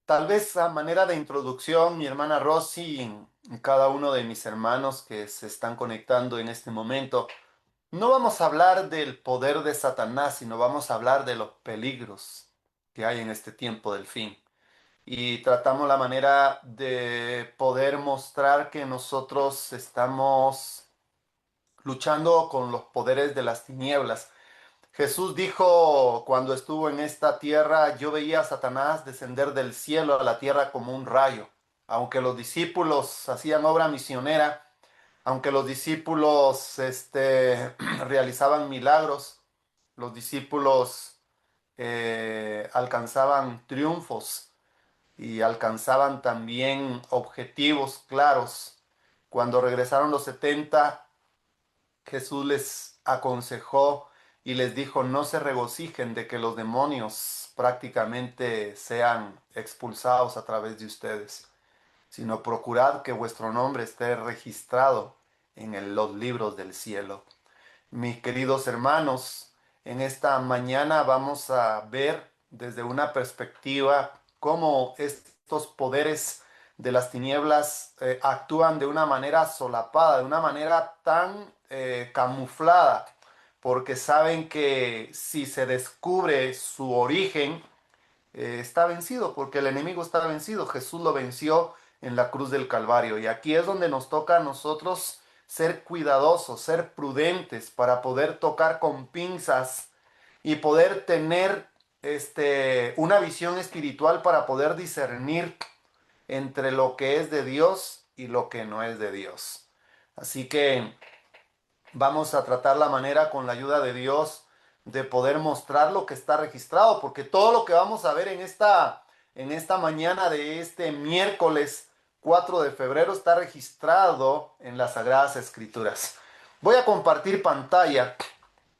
Tal vez a manera de introducción, mi hermana Rosy y cada uno de mis hermanos que se están conectando en este momento, no vamos a hablar del poder de Satanás, sino vamos a hablar de los peligros que hay en este tiempo del fin. Y tratamos la manera de poder mostrar que nosotros estamos luchando con los poderes de las tinieblas. Jesús dijo cuando estuvo en esta tierra, yo veía a Satanás descender del cielo a la tierra como un rayo. Aunque los discípulos hacían obra misionera, aunque los discípulos realizaban milagros, los discípulos alcanzaban triunfos y alcanzaban también objetivos claros. Cuando regresaron los 70, Jesús les aconsejó y les dijo, no se regocijen de que los demonios prácticamente sean expulsados a través de ustedes, sino procurad que vuestro nombre esté registrado en los libros del cielo. Mis queridos hermanos, en esta mañana vamos a ver desde una perspectiva cómo estos poderes de las tinieblas actúan de una manera solapada, de una manera tan camuflada, porque saben que si se descubre su origen, está vencido, porque el enemigo está vencido. Jesús lo venció en la cruz del Calvario. Y aquí es donde nos toca a nosotros ser cuidadosos, ser prudentes para poder tocar con pinzas y poder tener una visión espiritual para poder discernir entre lo que es de Dios y lo que no es de Dios. Así que vamos a tratar la manera con la ayuda de Dios de poder mostrar lo que está registrado, porque todo lo que vamos a ver en esta mañana de este miércoles 4 de febrero está registrado en las Sagradas Escrituras. Voy a compartir pantalla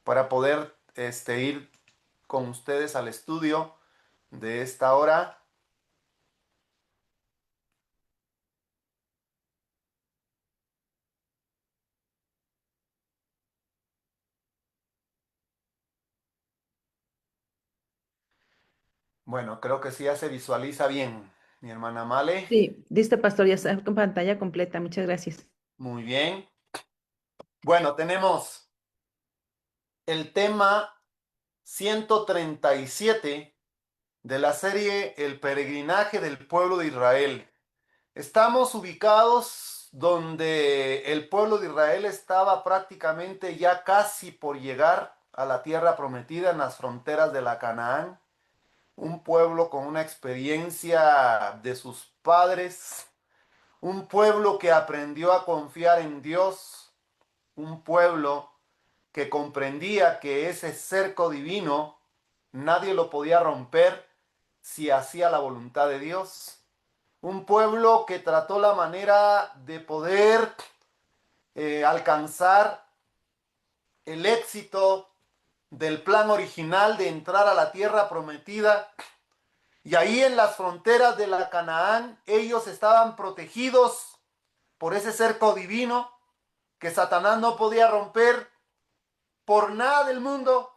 para poder ir con ustedes al estudio de esta hora. Bueno, creo que sí ya se visualiza bien, mi hermana Male. Sí, listo, pastor, ya está con pantalla completa. Muchas gracias. Muy bien. Bueno, tenemos el tema 137 de la serie El peregrinaje del pueblo de Israel. Estamos ubicados donde el pueblo de Israel estaba prácticamente ya casi por llegar a la tierra prometida en las fronteras de la Canaán. Un pueblo con una experiencia de sus padres, un pueblo que aprendió a confiar en Dios, un pueblo que comprendía que ese cerco divino nadie lo podía romper si hacía la voluntad de Dios. Un pueblo que trató la manera de poder alcanzar el éxito del plan original de entrar a la tierra prometida. Y ahí en las fronteras de la Canaán, ellos estaban protegidos por ese cerco divino que Satanás no podía romper por nada del mundo.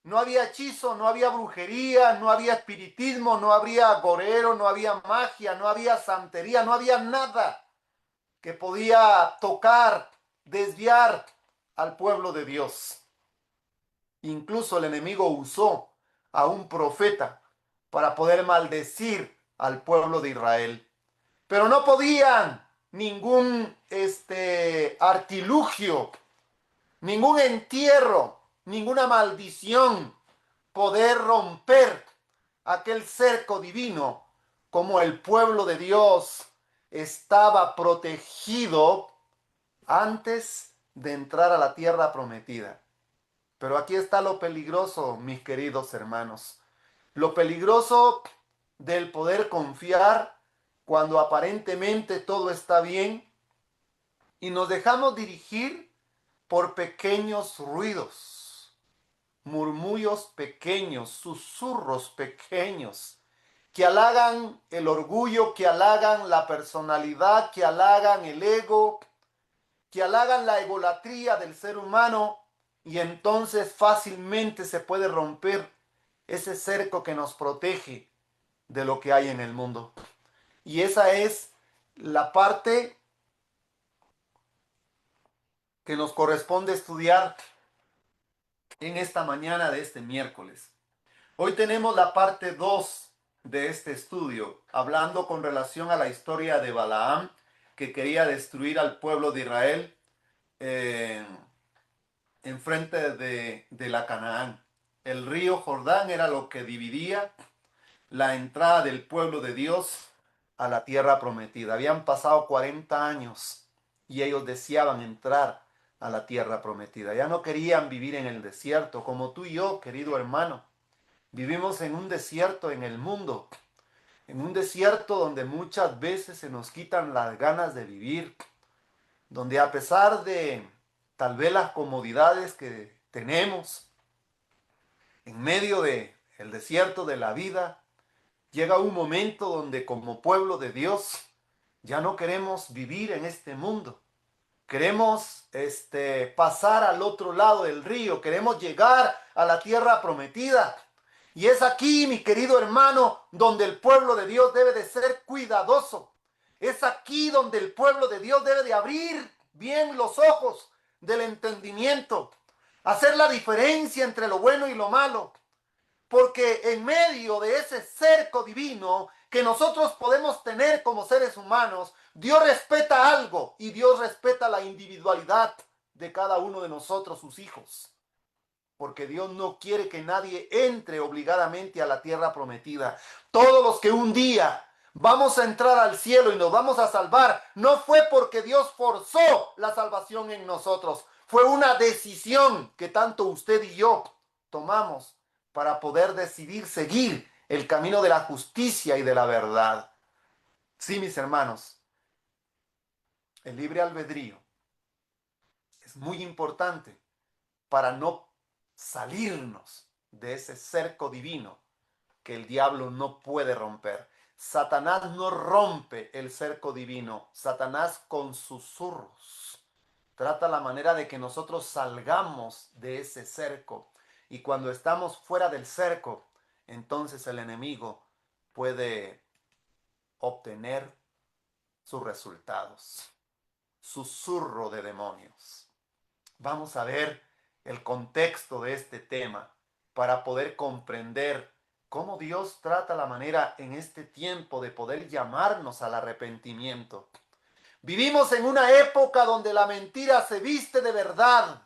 No había hechizo, no había brujería, no había espiritismo, no había agorero, no había magia, no había santería, no había nada que podía tocar, desviar al pueblo de Dios. Incluso el enemigo usó a un profeta para poder maldecir al pueblo de Israel. Pero no podían ningún artilugio, ningún entierro, ninguna maldición poder romper aquel cerco divino, como el pueblo de Dios estaba protegido antes de entrar a la tierra prometida. Pero aquí está lo peligroso, mis queridos hermanos. Lo peligroso del poder confiar cuando aparentemente todo está bien y nos dejamos dirigir por pequeños ruidos, murmullos pequeños, susurros pequeños, que halagan el orgullo, que halagan la personalidad, que halagan el ego, que halagan la egolatría del ser humano, y entonces fácilmente se puede romper ese cerco que nos protege de lo que hay en el mundo. Y esa es la parte que nos corresponde estudiar en esta mañana de este miércoles. Hoy tenemos la parte 2 de este estudio, hablando con relación a la historia de Balaam, que quería destruir al pueblo de Israel eh, enfrente de la Canaán. El río Jordán era lo que dividía la entrada del pueblo de Dios a la tierra prometida. Habían pasado 40 años y ellos deseaban entrar a la tierra prometida. Ya no querían vivir en el desierto, como tú y yo, querido hermano. Vivimos en un desierto en el mundo, en un desierto donde muchas veces se nos quitan las ganas de vivir, donde a pesar de tal vez las comodidades que tenemos en medio de el desierto de la vida, llega un momento donde como pueblo de Dios ya no queremos vivir en este mundo. Queremos pasar al otro lado del río, queremos llegar a la tierra prometida. Y es aquí, mi querido hermano, donde el pueblo de Dios debe de ser cuidadoso. Es aquí donde el pueblo de Dios debe de abrir bien los ojos del entendimiento, hacer la diferencia entre lo bueno y lo malo. Porque en medio de ese cerco divino que nosotros podemos tener como seres humanos, Dios respeta algo y Dios respeta la individualidad de cada uno de nosotros, sus hijos. Porque Dios no quiere que nadie entre obligadamente a la tierra prometida. Todos los que un día vamos a entrar al cielo y nos vamos a salvar, no fue porque Dios forzó la salvación en nosotros. Fue una decisión que tanto usted y yo tomamos para poder decidir seguir el camino de la justicia y de la verdad. Sí, mis hermanos, el libre albedrío es muy importante para no salirnos de ese cerco divino que el diablo no puede romper. Satanás no rompe el cerco divino. Satanás con susurros trata la manera de que nosotros salgamos de ese cerco. Y cuando estamos fuera del cerco, entonces el enemigo puede obtener sus resultados. Susurro de demonios. Vamos a ver el contexto de este tema para poder comprender cómo Dios trata la manera en este tiempo de poder llamarnos al arrepentimiento. Vivimos en una época donde la mentira se viste de verdad.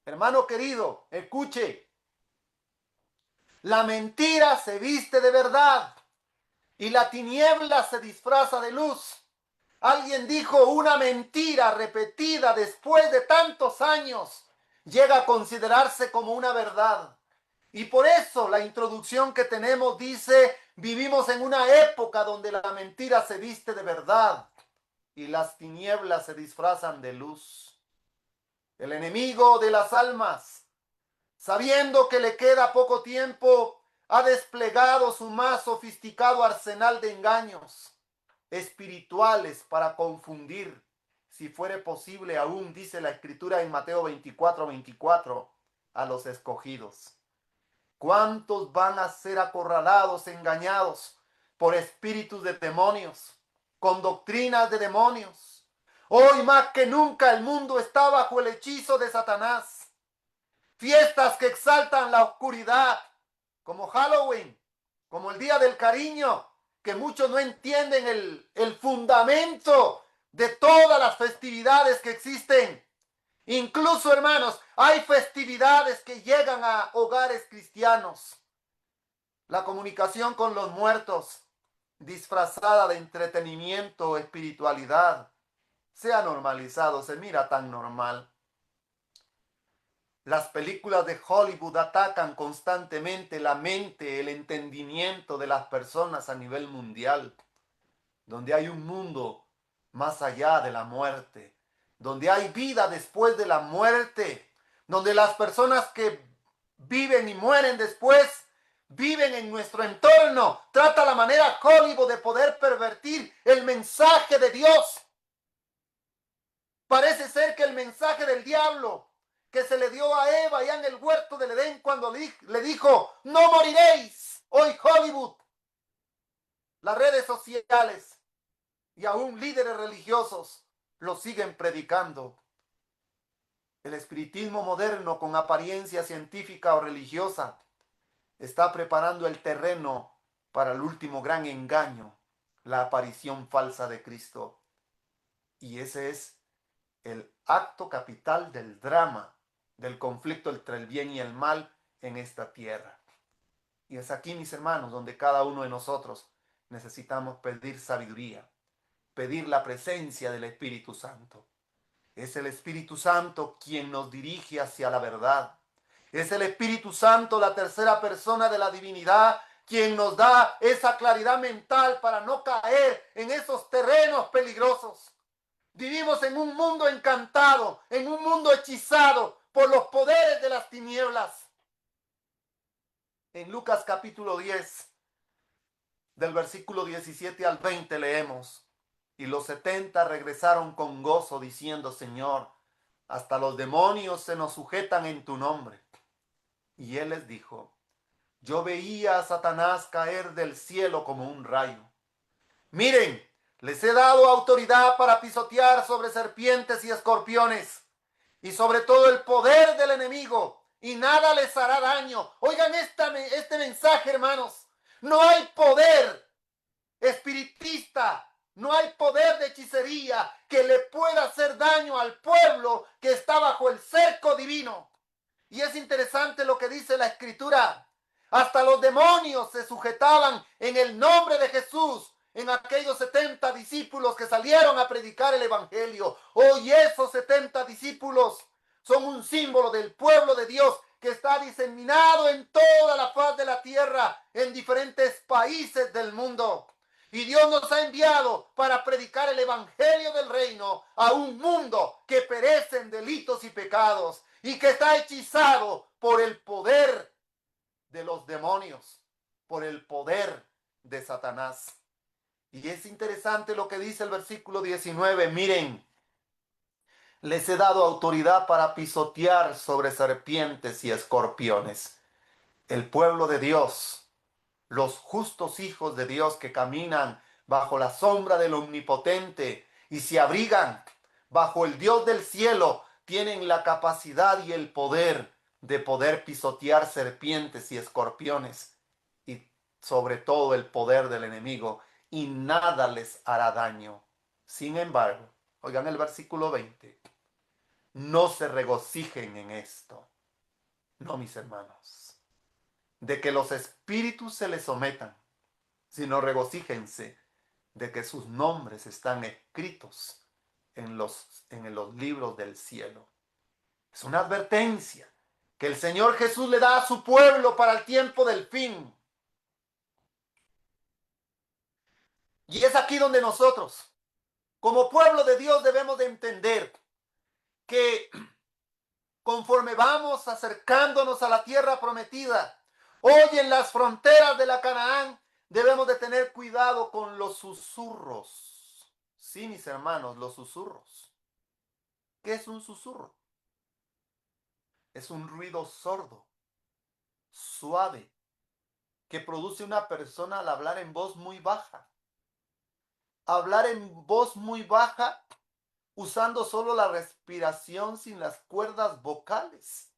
Hermano querido, escuche. La mentira se viste de verdad y la tiniebla se disfraza de luz. Alguien dijo, una mentira repetida después de tantos años llega a considerarse como una verdad. Y por eso la introducción que tenemos dice, vivimos en una época donde la mentira se viste de verdad y las tinieblas se disfrazan de luz. El enemigo de las almas, sabiendo que le queda poco tiempo, ha desplegado su más sofisticado arsenal de engaños espirituales para confundir, si fuere posible aún, dice la escritura en Mateo 24:24, a los escogidos. ¿Cuántos van a ser acorralados, engañados por espíritus de demonios, con doctrinas de demonios? Hoy más que nunca el mundo está bajo el hechizo de Satanás. Fiestas que exaltan la oscuridad, como Halloween, como el Día del Cariño, que muchos no entienden el fundamento de todas las festividades que existen. Incluso, hermanos, hay festividades que llegan a hogares cristianos. La comunicación con los muertos, disfrazada de entretenimiento o espiritualidad, se ha normalizado, se mira tan normal. Las películas de Hollywood atacan constantemente la mente, el entendimiento de las personas a nivel mundial, donde hay un mundo más allá de la muerte, donde hay vida después de la muerte, donde las personas que viven y mueren después viven en nuestro entorno. Trata la manera Hollywood de poder pervertir el mensaje de Dios. Parece ser que el mensaje del diablo que se le dio a Eva allá en el huerto del Edén cuando le dijo, no moriréis, hoy Hollywood las redes sociales y aún líderes religiosos lo siguen predicando. El espiritismo moderno con apariencia científica o religiosa está preparando el terreno para el último gran engaño, la aparición falsa de Cristo. Y ese es el acto capital del drama, del conflicto entre el bien y el mal en esta tierra. Y es aquí, mis hermanos, donde cada uno de nosotros necesitamos pedir sabiduría, pedir la presencia del Espíritu Santo. Es el Espíritu Santo quien nos dirige hacia la verdad. Es el Espíritu Santo, la tercera persona de la divinidad, quien nos da esa claridad mental para no caer en esos terrenos peligrosos. Vivimos en un mundo encantado, en un mundo hechizado por los poderes de las tinieblas. En Lucas capítulo 10, del versículo 17 al 20 leemos: y los 70 regresaron con gozo diciendo: Señor, hasta los demonios se nos sujetan en tu nombre. Y él les dijo: yo veía a Satanás caer del cielo como un rayo. Miren, les he dado autoridad para pisotear sobre serpientes y escorpiones y sobre todo el poder del enemigo, y nada les hará daño. Oigan este mensaje, hermanos. No hay poder espiritista, no hay poder de hechicería que le pueda hacer daño al pueblo que está bajo el cerco divino. Y es interesante lo que dice la escritura. Hasta los demonios se sujetaban en el nombre de Jesús en aquellos 70 discípulos que salieron a predicar el evangelio. Hoy esos 70 discípulos son un símbolo del pueblo de Dios que está diseminado en toda la faz de la tierra, en diferentes países del mundo. Y Dios nos ha enviado para predicar el evangelio del reino a un mundo que perece en delitos y pecados y que está hechizado por el poder de los demonios, por el poder de Satanás. Y es interesante lo que dice el versículo 19. Miren, les he dado autoridad para pisotear sobre serpientes y escorpiones. El pueblo de Dios, los justos hijos de Dios que caminan bajo la sombra del Omnipotente y se abrigan bajo el Dios del cielo, tienen la capacidad y el poder de poder pisotear serpientes y escorpiones y sobre todo el poder del enemigo, y nada les hará daño. Sin embargo, oigan el versículo 20, no se regocijen en esto, no, mis hermanos, de que los espíritus se les sometan, sino regocíjense de que sus nombres están escritos en los libros del cielo. Es una advertencia que el Señor Jesús le da a su pueblo para el tiempo del fin. Y es aquí donde nosotros, como pueblo de Dios, debemos de entender que conforme vamos acercándonos a la tierra prometida, hoy en las fronteras de la Canaán, debemos de tener cuidado con los susurros. Sí, mis hermanos, los susurros. ¿Qué es un susurro? Es un ruido sordo, suave, que produce una persona al hablar en voz muy baja. Hablar en voz muy baja usando solo la respiración sin las cuerdas vocales.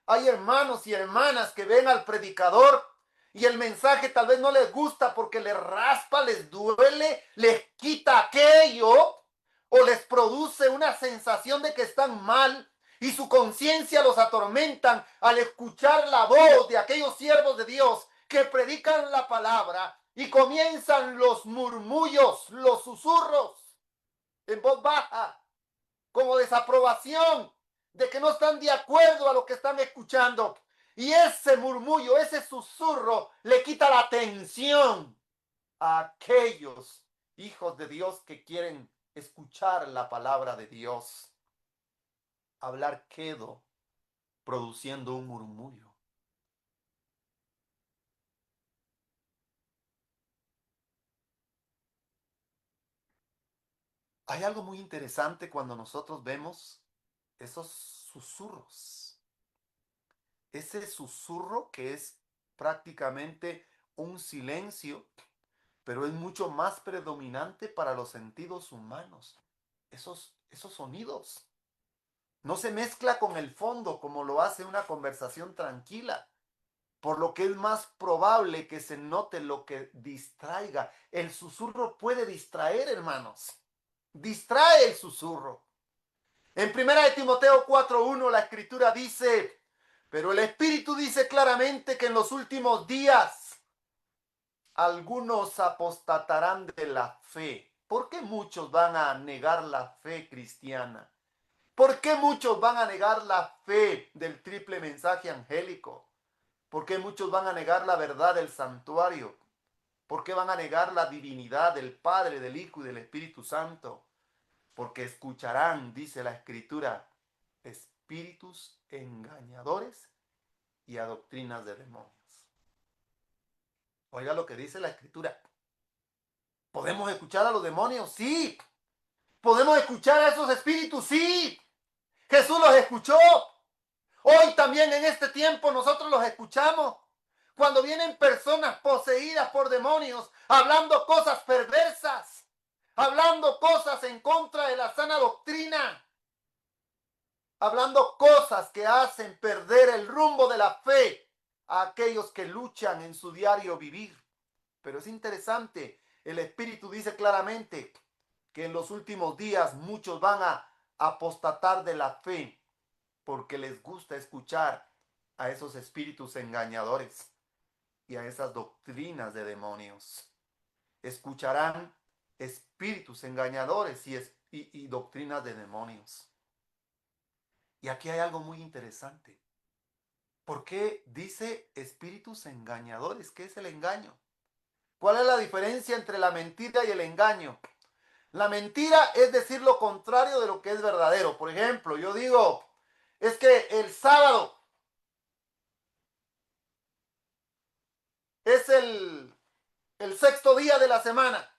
Hay hermanos y hermanas que ven al predicador y el mensaje tal vez no les gusta porque les raspa, les duele, les quita aquello o les produce una sensación de que están mal y su conciencia los atormentan al escuchar la voz de aquellos siervos de Dios que predican la palabra y comienzan los murmullos, los susurros en voz baja, como desaprobación de que no están de acuerdo a lo que están escuchando. Y ese murmullo, ese susurro le quita la atención a aquellos hijos de Dios que quieren escuchar la palabra de Dios. Hablar quedo produciendo un murmullo. Hay algo muy interesante cuando nosotros vemos esos susurros. Ese susurro que es prácticamente un silencio pero es mucho más predominante para los sentidos humanos. Esos sonidos. No se mezcla con el fondo como lo hace una conversación tranquila, por lo que es más probable que se note lo que distraiga. El susurro puede distraer, hermanos. Distrae el susurro. En 1 Timoteo 4:1 la escritura dice, pero el Espíritu dice claramente que en los últimos días algunos apostatarán de la fe. ¿Por qué muchos van a negar la fe cristiana? ¿Por qué muchos van a negar la fe del triple mensaje angélico? ¿Por qué muchos van a negar la verdad del santuario? ¿Por qué van a negar la divinidad del Padre, del Hijo y del Espíritu Santo? Porque escucharán, dice la Escritura, espíritus engañadores y a doctrinas de demonios. Oiga lo que dice la Escritura. ¿Podemos escuchar a los demonios? Sí. ¿Podemos escuchar a esos espíritus? Sí. Jesús los escuchó. Hoy también en este tiempo nosotros los escuchamos. Cuando vienen personas poseídas por demonios, hablando cosas perversas, hablando cosas en contra de la sana doctrina, hablando cosas que hacen perder el rumbo de la fe a aquellos que luchan en su diario vivir. Pero es interesante, el Espíritu dice claramente que en los últimos días muchos van a apostatar de la fe porque les gusta escuchar a esos espíritus engañadores y a esas doctrinas de demonios. Escucharán espíritus engañadores y doctrinas de demonios. Y aquí hay algo muy interesante. ¿Por qué dice espíritus engañadores? ¿Qué es el engaño? ¿Cuál es la diferencia entre la mentira y el engaño? La mentira es decir lo contrario de lo que es verdadero. Por ejemplo, yo digo, es que el sábado es el sexto día de la semana.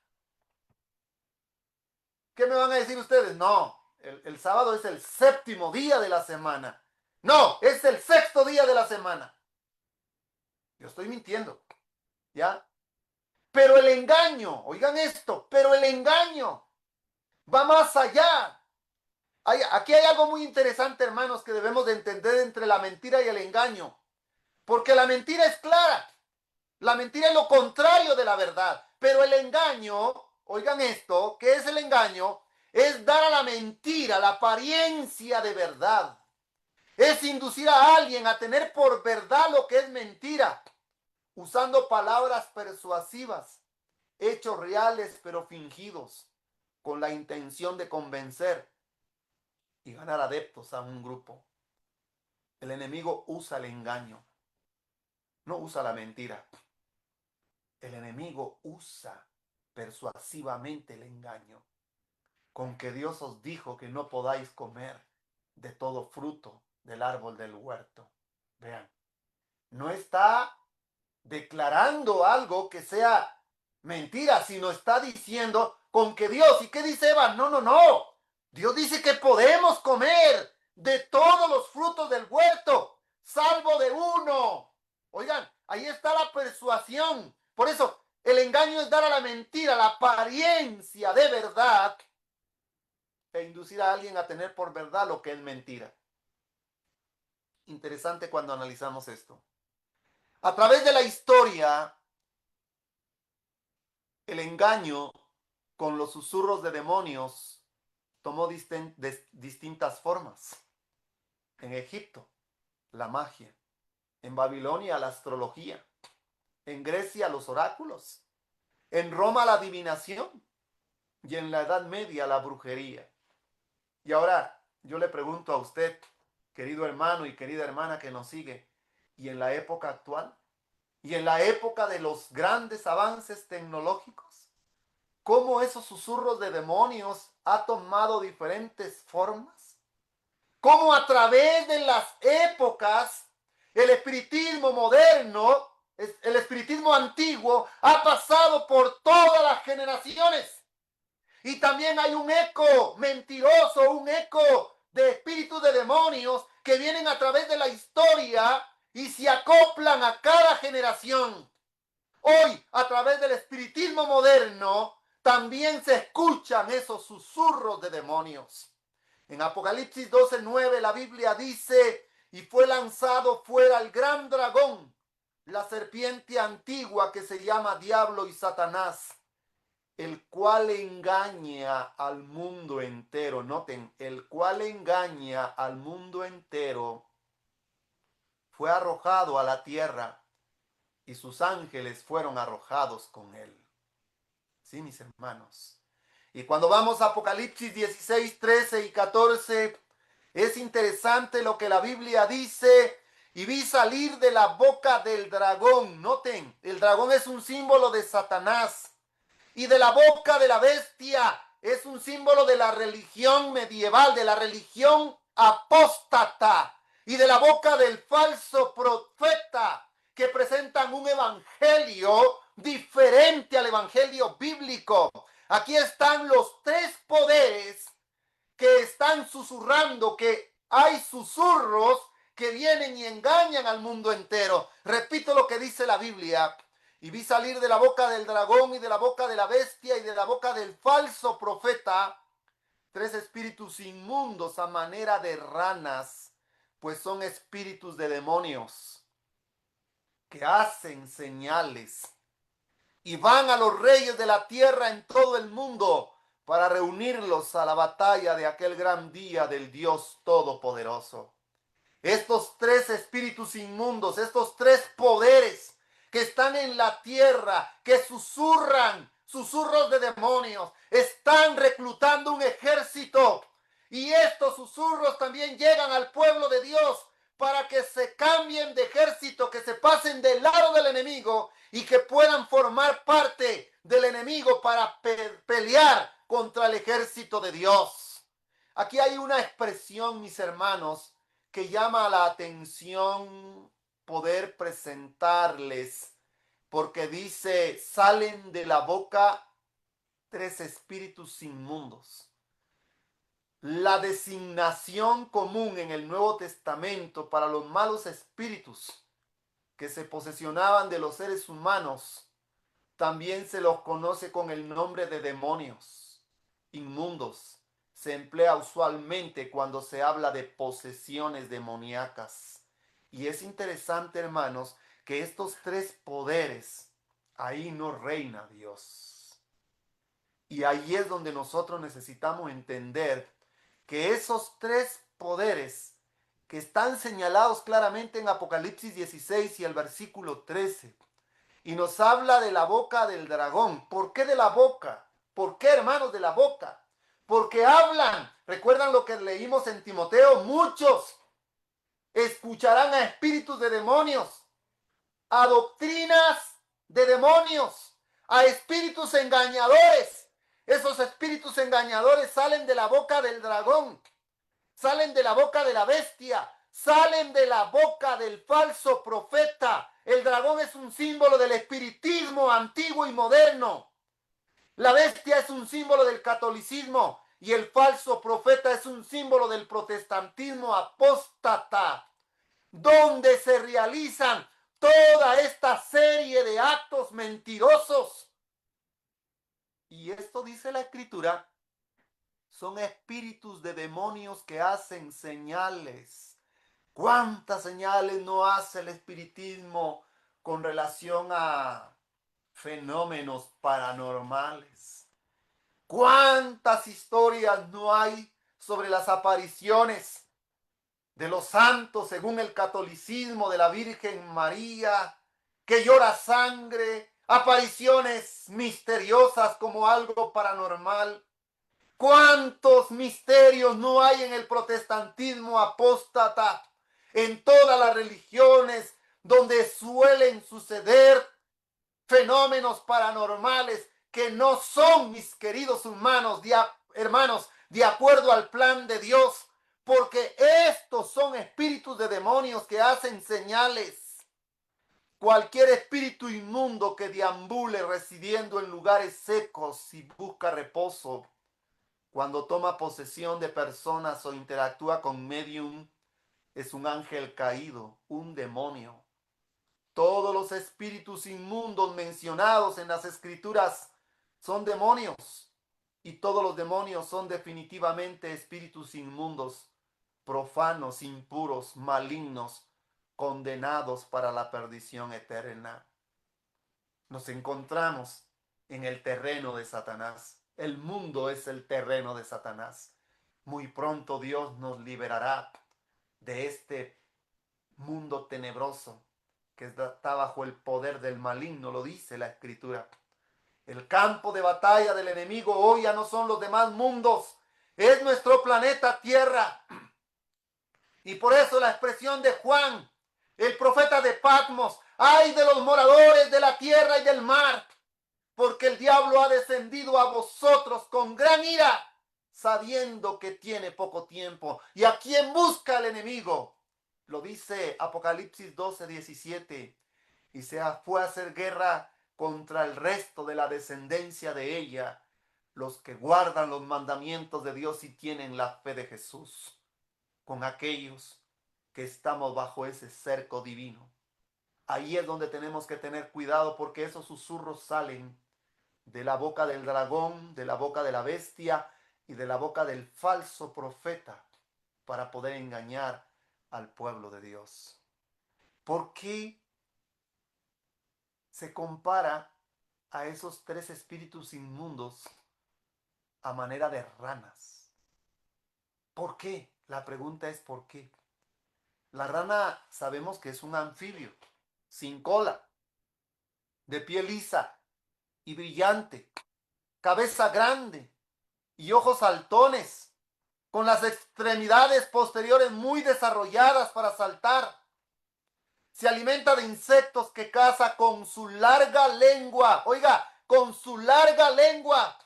¿Qué me van a decir ustedes? No, el sábado es el séptimo día de la semana. No, es el sexto día de la semana. Yo estoy mintiendo, ¿ya? Pero el engaño, oigan esto, pero el engaño va más allá. Aquí hay algo muy interesante, hermanos, que debemos de entender entre la mentira y el engaño. Porque la mentira es clara. La mentira es lo contrario de la verdad. Pero el engaño, oigan esto, ¿qué es el engaño? Es dar a la mentira la apariencia de verdad. Es inducir a alguien a tener por verdad lo que es mentira, usando palabras persuasivas, hechos reales pero fingidos, con la intención de convencer y ganar adeptos a un grupo. El enemigo usa el engaño, no usa la mentira. El enemigo usa persuasivamente el engaño, con que Dios os dijo que no podáis comer de todo fruto del árbol del huerto. Vean, no está declarando algo que sea mentira, sino está diciendo con que Dios, ¿y qué dice Eva? No, no, no. Dios dice que podemos comer de todos los frutos del huerto, salvo de uno. Oigan, ahí está la persuasión. Por eso, el engaño es dar a la mentira la apariencia de verdad e inducir a alguien a tener por verdad lo que es mentira. Interesante cuando analizamos esto. A través de la historia, el engaño con los susurros de demonios tomó distintas formas. En Egipto, la magia. En Babilonia, la astrología. En Grecia, los oráculos. En Roma, la adivinación. Y en la Edad Media, la brujería. Y ahora, yo le pregunto a usted, querido hermano y querida hermana que nos sigue, ¿y en la época actual? ¿Y en la época de los grandes avances tecnológicos? ¿Cómo esos susurros de demonios ha tomado diferentes formas? ¿Cómo a través de las épocas el espiritismo moderno, el espiritismo antiguo, ha pasado por todas las generaciones? Y también hay un eco mentiroso, un eco de espíritus de demonios que vienen a través de la historia y se acoplan a cada generación. Hoy, a través del espiritismo moderno, también se escuchan esos susurros de demonios. En Apocalipsis 12:9 la Biblia dice, y fue lanzado fuera el gran dragón, la serpiente antigua que se llama Diablo y Satanás, el cual engaña al mundo entero. Noten, el cual engaña al mundo entero, fue arrojado a la tierra y sus ángeles fueron arrojados con él. Sí, mis hermanos. Y cuando vamos a Apocalipsis 16, 13 y 14, es interesante lo que la Biblia dice. Y vi salir de la boca del dragón. Noten, el dragón es un símbolo de Satanás. Y de la boca de la bestia es un símbolo de la religión medieval, de la religión apóstata. Y de la boca del falso profeta, que presentan un evangelio diferente al evangelio bíblico. Aquí están los tres poderes que están susurrando, que hay susurros que vienen y engañan al mundo entero. Repito lo que dice la Biblia. Y vi salir de la boca del dragón y de la boca de la bestia y de la boca del falso profeta tres espíritus inmundos a manera de ranas, pues son espíritus de demonios que hacen señales y van a los reyes de la tierra en todo el mundo para reunirlos a la batalla de aquel gran día del Dios Todopoderoso. Estos tres espíritus inmundos, estos tres poderes que están en la tierra, que susurran, susurros de demonios, están reclutando un ejército. Y estos susurros también llegan al pueblo de Dios para que se cambien de ejército, que se pasen del lado del enemigo y que puedan formar parte del enemigo para pelear contra el ejército de Dios. Aquí hay una expresión, mis hermanos, que llama la atención poder presentarles, porque dice, salen de la boca tres espíritus inmundos. La designación común en el Nuevo Testamento para los malos espíritus que se posesionaban de los seres humanos, también se los conoce con el nombre de demonios inmundos. Se emplea usualmente cuando se habla de posesiones demoníacas. Y es interesante, hermanos, que estos tres poderes, ahí no reina Dios. Y ahí es donde nosotros necesitamos entender que esos tres poderes que están señalados claramente en Apocalipsis 16 y el versículo 13, y nos habla de la boca del dragón. ¿Por qué de la boca? ¿Por qué, hermanos, de la boca? Porque hablan. ¿Recuerdan lo que leímos en Timoteo? Muchos escucharán a espíritus de demonios, a doctrinas de demonios, a espíritus engañadores. Esos espíritus engañadores salen de la boca del dragón, salen de la boca de la bestia, salen de la boca del falso profeta. El dragón es un símbolo del espiritismo antiguo y moderno. La bestia es un símbolo del catolicismo y el falso profeta es un símbolo del protestantismo apóstata, donde se realizan toda esta serie de actos mentirosos. Y esto dice la Escritura, son espíritus de demonios que hacen señales. ¿Cuántas señales no hace el espiritismo con relación a fenómenos paranormales? ¿Cuántas historias no hay sobre las apariciones de los santos según el catolicismo, de la Virgen María, que llora sangre, apariciones misteriosas como algo paranormal? ¿Cuántos misterios no hay en el protestantismo apóstata, en todas las religiones donde suelen suceder fenómenos paranormales que no son, mis queridos hermanos, de acuerdo al plan de Dios? Porque estos son espíritus de demonios que hacen señales. Cualquier espíritu inmundo que deambule residiendo en lugares secos y busca reposo, cuando toma posesión de personas o interactúa con medium, es un ángel caído, un demonio. Todos los espíritus inmundos mencionados en las escrituras son demonios. Y todos los demonios son definitivamente espíritus inmundos, profanos, impuros, malignos, condenados para la perdición eterna. Nos encontramos en el terreno de Satanás. El mundo es el terreno de Satanás. Muy pronto Dios nos liberará de este mundo tenebroso que está bajo el poder del maligno, lo dice la Escritura. El campo de batalla del enemigo hoy ya no son los demás mundos, es nuestro planeta Tierra. Y por eso la expresión de Juan, el profeta de Patmos: ay de los moradores de la tierra y del mar, porque el diablo ha descendido a vosotros con gran ira, sabiendo que tiene poco tiempo. ¿Y a quién busca el enemigo? Lo dice Apocalipsis 12:17. Y se fue a hacer guerra contra el resto de la descendencia de ella, los que guardan los mandamientos de Dios y tienen la fe de Jesús, con aquellos que estamos bajo ese cerco divino. Ahí es donde tenemos que tener cuidado, porque esos susurros salen de la boca del dragón, de la boca de la bestia y de la boca del falso profeta para poder engañar al pueblo de Dios. ¿Por qué se compara a esos tres espíritus inmundos a manera de ranas? ¿Por qué? La pregunta es ¿por qué? La rana sabemos que es un anfibio, sin cola, de piel lisa y brillante, cabeza grande y ojos saltones, con las extremidades posteriores muy desarrolladas para saltar. Se alimenta de insectos que caza con su larga lengua. Oiga, con su larga lengua.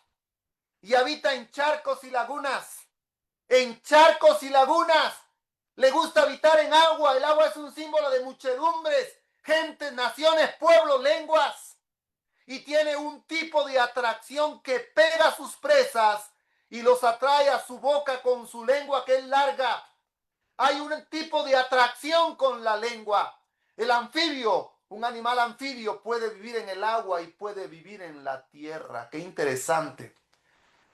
Y habita en charcos y lagunas. En charcos y lagunas. Le gusta habitar en agua. El agua es un símbolo de muchedumbres, gentes, naciones, pueblos, lenguas. Y tiene un tipo de atracción que pega a sus presas y los atrae a su boca con su lengua, que es larga. Hay un tipo de atracción con la lengua. El anfibio, un animal anfibio, puede vivir en el agua y puede vivir en la tierra. Qué interesante.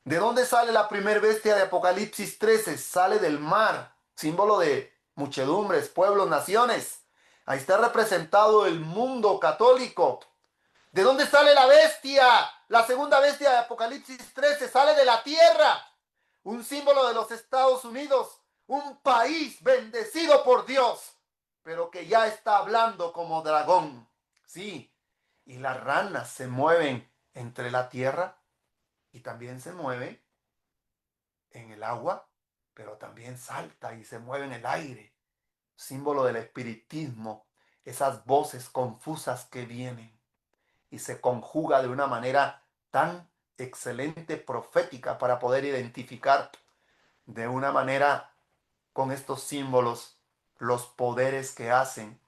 ¿De dónde sale la primer bestia de Apocalipsis 13? Sale del mar, símbolo de muchedumbres, pueblos, naciones. Ahí está representado el mundo católico. ¿De dónde sale la bestia? La segunda bestia de Apocalipsis 13 sale de la tierra. Un símbolo de los Estados Unidos, un país bendecido por Dios, pero que ya está hablando como dragón. Sí, y las ranas se mueven entre la tierra y también se mueve en el agua, pero también salta y se mueve en el aire. Símbolo del espiritismo, esas voces confusas que vienen y se conjuga de una manera tan excelente, profética, para poder identificar de una manera con estos símbolos los poderes que hacen,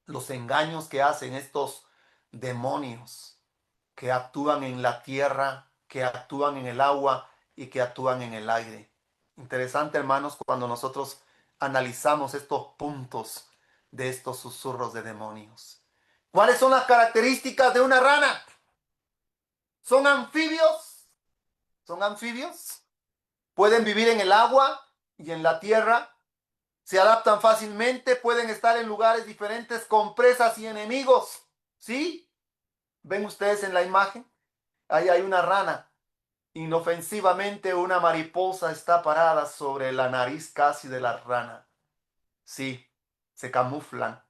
los engaños que hacen estos demonios que actúan en la tierra, que actúan en el agua y que actúan en el aire. Interesante, hermanos, cuando nosotros analizamos estos puntos de estos susurros de demonios. ¿Cuáles son las características de una rana? ¿Son anfibios? ¿Son anfibios? Pueden vivir en el agua y en la tierra. Se adaptan fácilmente, pueden estar en lugares diferentes con presas y enemigos. ¿Sí? ¿Ven ustedes en la imagen? Ahí hay una rana. Inofensivamente una mariposa está parada sobre la nariz casi de la rana. Sí, se camuflan.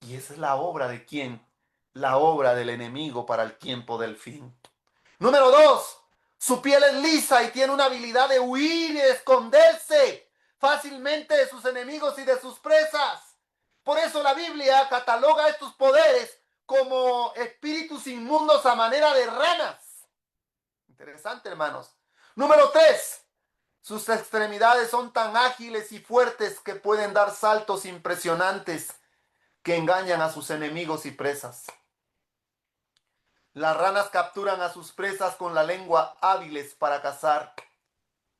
Y esa es la obra de quién? La obra del enemigo para el tiempo del fin. Número 2. Su piel es lisa y tiene una habilidad de huir y de esconderse fácilmente de sus enemigos y de sus presas. Por eso la Biblia cataloga estos poderes como espíritus inmundos a manera de ranas. Interesante, hermanos. Número 3. Sus extremidades son tan ágiles y fuertes que pueden dar saltos impresionantes que engañan a sus enemigos y presas. Las ranas capturan a sus presas con la lengua, hábiles para cazar.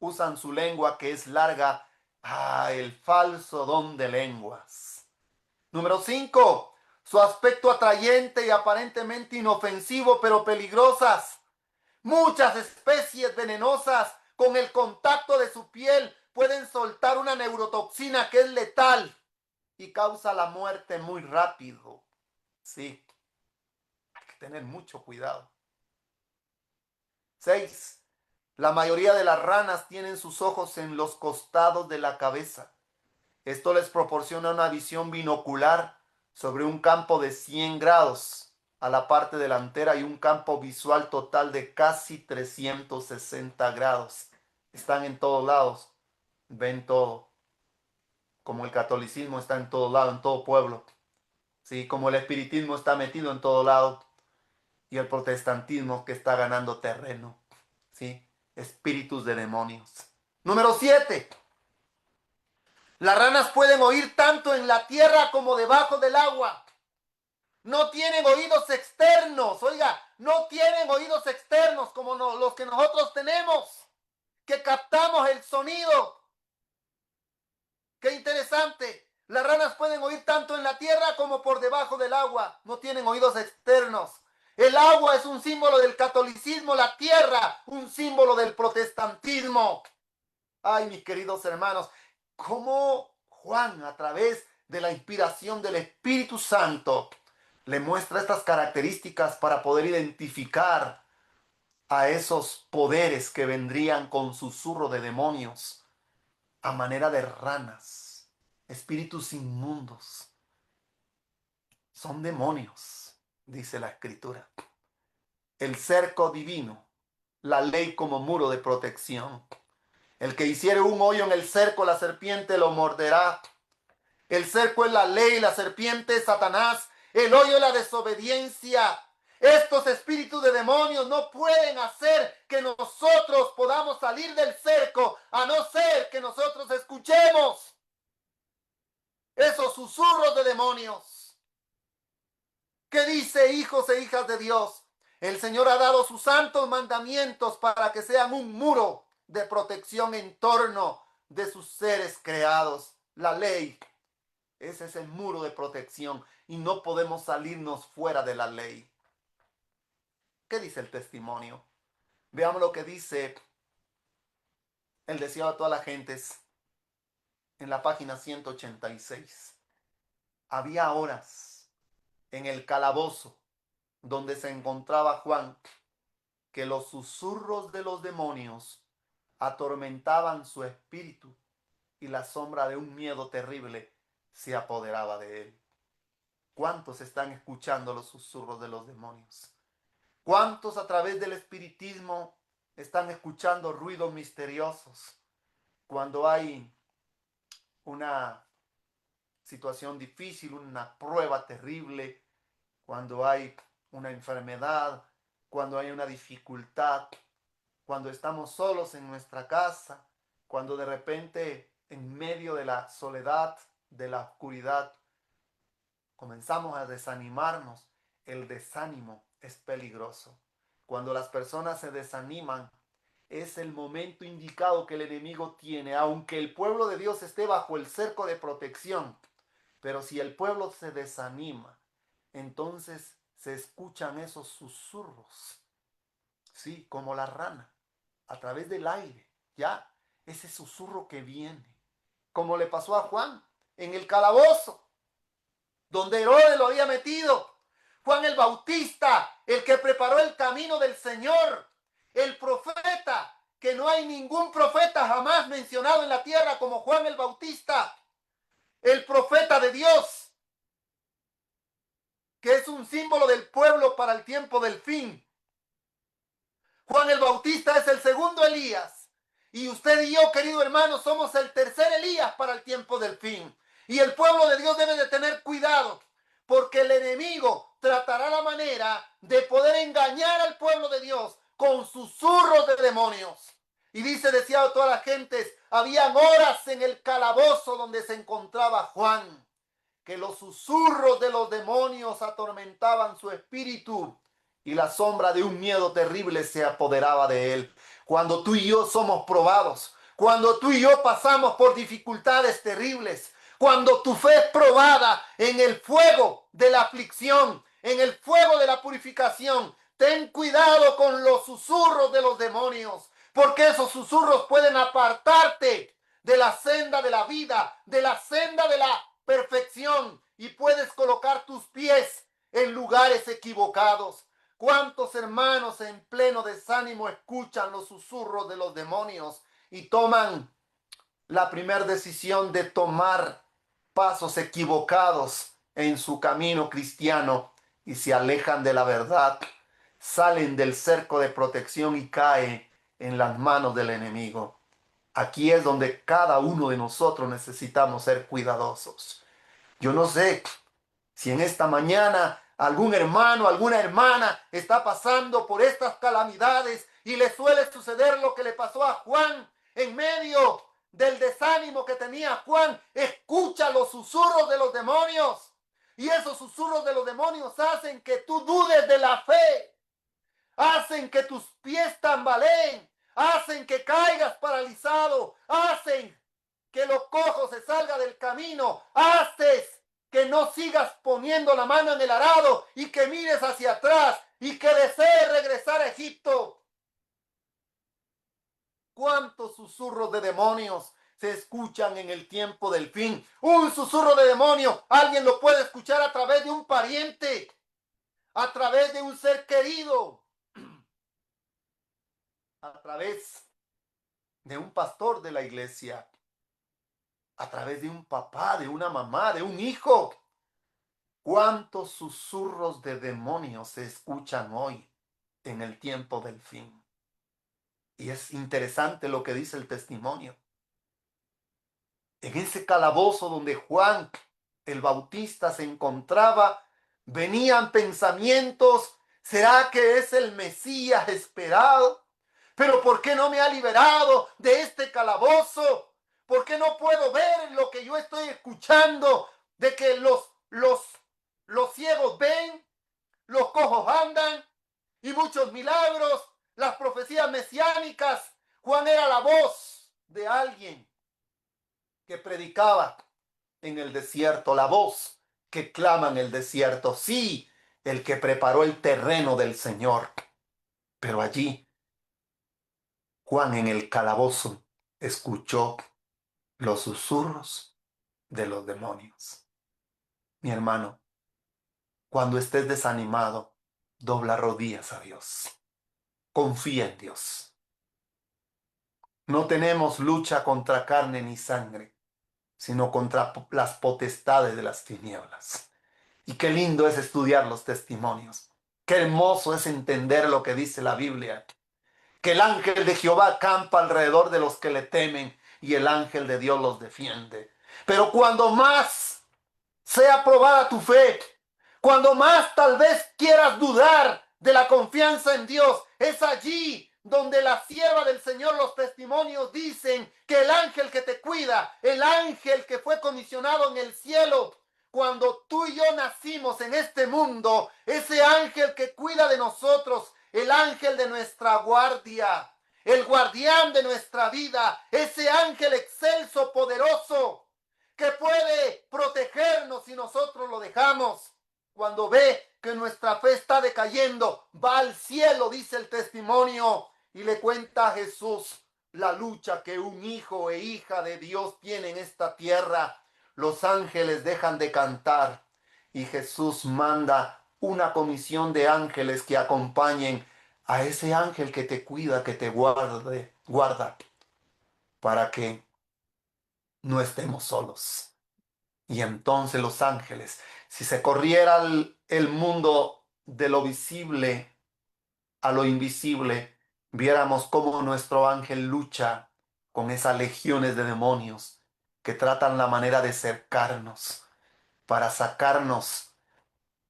Usan su lengua, que es larga. El falso don de lenguas. Número 5. su aspecto atrayente y aparentemente inofensivo, pero peligrosas. Muchas especies venenosas con el contacto de su piel pueden soltar una neurotoxina que es letal y causa la muerte muy rápido. Sí, hay que tener mucho cuidado. 6. La mayoría de las ranas tienen sus ojos en los costados de la cabeza. Esto les proporciona una visión binocular sobre un campo de 100 grados a la parte delantera y un campo visual total de casi 360 grados. Están en todos lados, ven todo. Como el catolicismo está en todo lado, en todo pueblo. ¿Sí? Como el espiritismo está metido en todo lado. Y el protestantismo que está ganando terreno. ¿Sí? Espíritus de demonios. Número 7. Las ranas pueden oír tanto en la tierra como debajo del agua. No tienen oídos externos, oiga, no tienen oídos externos como los que nosotros tenemos, que captamos el sonido. Qué interesante. Las ranas pueden oír tanto en la tierra como por debajo del agua. No tienen oídos externos. El agua es un símbolo del catolicismo, la tierra un símbolo del protestantismo. Ay, mis queridos hermanos, cómo Juan, a través de la inspiración del Espíritu Santo, le muestra estas características para poder identificar a esos poderes que vendrían con susurro de demonios, a manera de ranas, espíritus inmundos. Son demonios, dice la Escritura. El cerco divino, la ley como muro de protección. El que hiciere un hoyo en el cerco, la serpiente lo morderá. El cerco es la ley, la serpiente es Satanás, el hoyo es la desobediencia. Estos espíritus de demonios no pueden hacer que nosotros podamos salir del cerco, a no ser que nosotros escuchemos esos susurros de demonios. ¿Qué dice, hijos e hijas de Dios? El Señor ha dado sus santos mandamientos para que sean un muro de protección en torno de sus seres creados. La ley, ese es el muro de protección y no podemos salirnos fuera de la ley. ¿Qué dice el testimonio? Veamos lo que dice el deseado de todas las gentes en la página 186. Había horas en el calabozo donde se encontraba Juan que los susurros de los demonios atormentaban su espíritu y la sombra de un miedo terrible se apoderaba de él. ¿Cuántos están escuchando los susurros de los demonios? ¿Cuántos a través del espiritismo están escuchando ruidos misteriosos? Cuando hay una situación difícil, una prueba terrible, cuando hay una enfermedad, cuando hay una dificultad, cuando estamos solos en nuestra casa, cuando de repente en medio de la soledad, de la oscuridad, comenzamos a desanimarnos. El desánimo es peligroso. Cuando las personas se desaniman, es el momento indicado que el enemigo tiene, aunque el pueblo de Dios esté bajo el cerco de protección. Pero si el pueblo se desanima, entonces se escuchan esos susurros, sí, como la rana, a través del aire, ya, ese susurro que viene, como le pasó a Juan en el calabozo, donde Herodes lo había metido. Juan el Bautista, el que preparó el camino del Señor, el profeta, que no hay ningún profeta jamás mencionado en la tierra como Juan el Bautista, el profeta de Dios, que es un símbolo del pueblo para el tiempo del fin. Juan el Bautista es el segundo Elías. Y usted y yo, querido hermano, somos el tercer Elías para el tiempo del fin. Y el pueblo de Dios debe de tener cuidado, porque el enemigo tratará la manera de poder engañar al pueblo de Dios con susurros de demonios. Y dice, deseado todas las gentes, habían horas en el calabozo donde se encontraba Juan, que los susurros de los demonios atormentaban su espíritu y la sombra de un miedo terrible se apoderaba de él. Cuando tú y yo somos probados, cuando tú y yo pasamos por dificultades terribles, Cuando tu fe es probada en el fuego de la aflicción, en el fuego de la purificación, ten cuidado con los susurros de los demonios, porque esos susurros pueden apartarte de la senda de la vida, de la senda de la perfección, y puedes colocar tus pies en lugares equivocados. ¿Cuántos hermanos en pleno desánimo escuchan los susurros de los demonios y toman la primera decisión de tomar pasos equivocados en su camino cristiano y se alejan de la verdad, salen del cerco de protección y caen en las manos del enemigo? Aquí es donde cada uno de nosotros necesitamos ser cuidadosos. Yo no sé si en esta mañana algún hermano, alguna hermana está pasando por estas calamidades y le suele suceder lo que le pasó a Juan en medio del desánimo que tenía Juan. Escucha los susurros de los demonios y esos susurros de los demonios hacen que tú dudes de la fe, hacen que tus pies tambaleen, hacen que caigas paralizado, hacen que los cojos se salgan del camino, haces que no sigas poniendo la mano en el arado y que mires hacia atrás y que desees regresar a Egipto. ¿Cuántos susurros de demonios se escuchan en el tiempo del fin? Un susurro de demonio, alguien lo puede escuchar a través de un pariente, a través de un ser querido, a través de un pastor de la iglesia, a través de un papá, de una mamá, de un hijo. ¿Cuántos susurros de demonios se escuchan hoy en el tiempo del fin? Y es interesante lo que dice el testimonio. En ese calabozo donde Juan el Bautista se encontraba, venían pensamientos: ¿será que es el Mesías esperado? Pero ¿por qué no me ha liberado de este calabozo? ¿Por qué no puedo ver lo que yo estoy escuchando? De que los ciegos ven, los cojos andan y muchos milagros, las profecías mesiánicas. Juan era la voz de alguien que predicaba en el desierto, la voz que clama en el desierto. Sí, el que preparó el terreno del Señor. Pero allí, Juan en el calabozo escuchó los susurros de los demonios. Mi hermano, cuando estés desanimado, dobla rodillas a Dios. Confía en Dios. No tenemos lucha contra carne ni sangre, sino contra las potestades de las tinieblas. Y qué lindo es estudiar los testimonios. Qué hermoso es entender lo que dice la Biblia. Que el ángel de Jehová acampa alrededor de los que le temen y el ángel de Dios los defiende. Pero cuando más sea probada tu fe, cuando más tal vez quieras dudar de la confianza en Dios, es allí donde la sierva del Señor, los testimonios dicen que el ángel que te cuida, el ángel que fue comisionado en el cielo, cuando tú y yo nacimos en este mundo, ese ángel que cuida de nosotros, el ángel de nuestra guardia, el guardián de nuestra vida, ese ángel excelso, poderoso, que puede protegernos si nosotros lo dejamos. Cuando ve que nuestra fe está decayendo, va al cielo, dice el testimonio, y le cuenta a Jesús la lucha que un hijo e hija de Dios tiene en esta tierra. Los ángeles dejan de cantar y Jesús manda una comisión de ángeles que acompañen a ese ángel que te cuida, que te guarda, para que no estemos solos. Y entonces los ángeles, si se corriera el mundo de lo visible a lo invisible, viéramos cómo nuestro ángel lucha con esas legiones de demonios que tratan la manera de cercarnos para sacarnos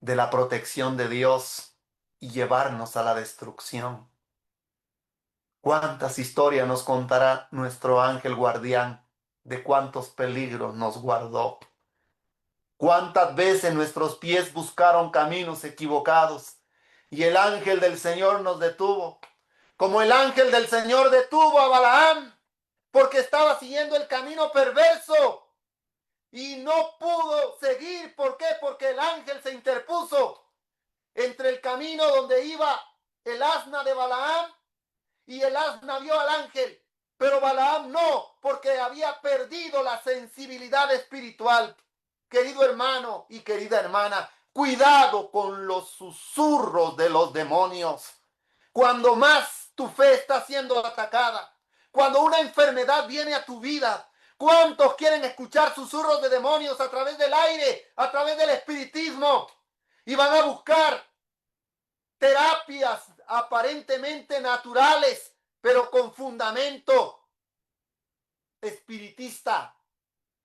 de la protección de Dios y llevarnos a la destrucción. ¿Cuántas historias nos contará nuestro ángel guardián de cuántos peligros nos guardó? ¿Cuántas veces nuestros pies buscaron caminos equivocados y el ángel del Señor nos detuvo? Como el ángel del Señor detuvo a Balaam porque estaba siguiendo el camino perverso y no pudo seguir. ¿Por qué? Porque el ángel se interpuso entre el camino donde iba el asna de Balaam, y el asna vio al ángel, pero Balaam no, porque había perdido la sensibilidad espiritual. Querido hermano y querida hermana, cuidado con los susurros de los demonios. Cuando más tu fe está siendo atacada, cuando una enfermedad viene a tu vida, ¿cuántos quieren escuchar susurros de demonios a través del aire, a través del espiritismo? Y van a buscar terapias aparentemente naturales, pero con fundamento espiritista,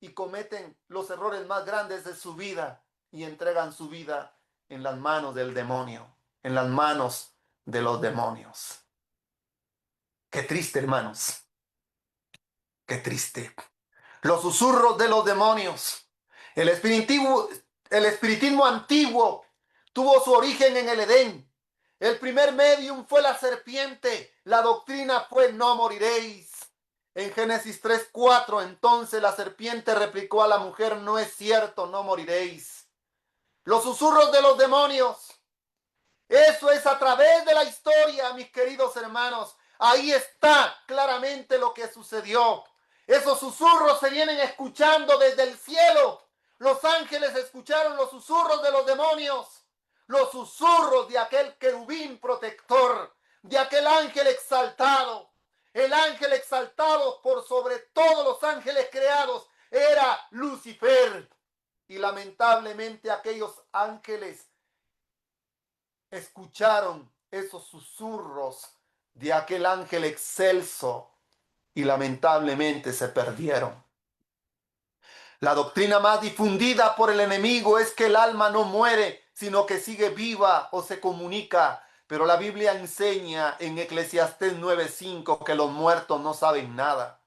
y cometen los errores más grandes de su vida y entregan su vida en las manos del demonio, en las manos de los demonios. Qué triste, hermanos, qué triste. Los susurros de los demonios. El espiritismo, el espiritismo antiguo tuvo su origen en el Edén. El primer medium fue la serpiente. La doctrina fue no moriréis. En Génesis 3:4, entonces la serpiente replicó a la mujer, no es cierto, no moriréis. Los susurros de los demonios. Eso es a través de la historia, mis queridos hermanos. Ahí está claramente lo que sucedió. Esos susurros se vienen escuchando desde el cielo. Los ángeles escucharon los susurros de los demonios, los susurros de aquel querubín protector, de aquel ángel exaltado. El ángel exaltado por sobre todos los ángeles creados era Lucifer. Y lamentablemente aquellos ángeles escucharon esos susurros de aquel ángel excelso y lamentablemente se perdieron. La doctrina más difundida por el enemigo es que el alma no muere, sino que sigue viva o se comunica. Pero la Biblia enseña en Eclesiastés 9:5 que los muertos no saben nada.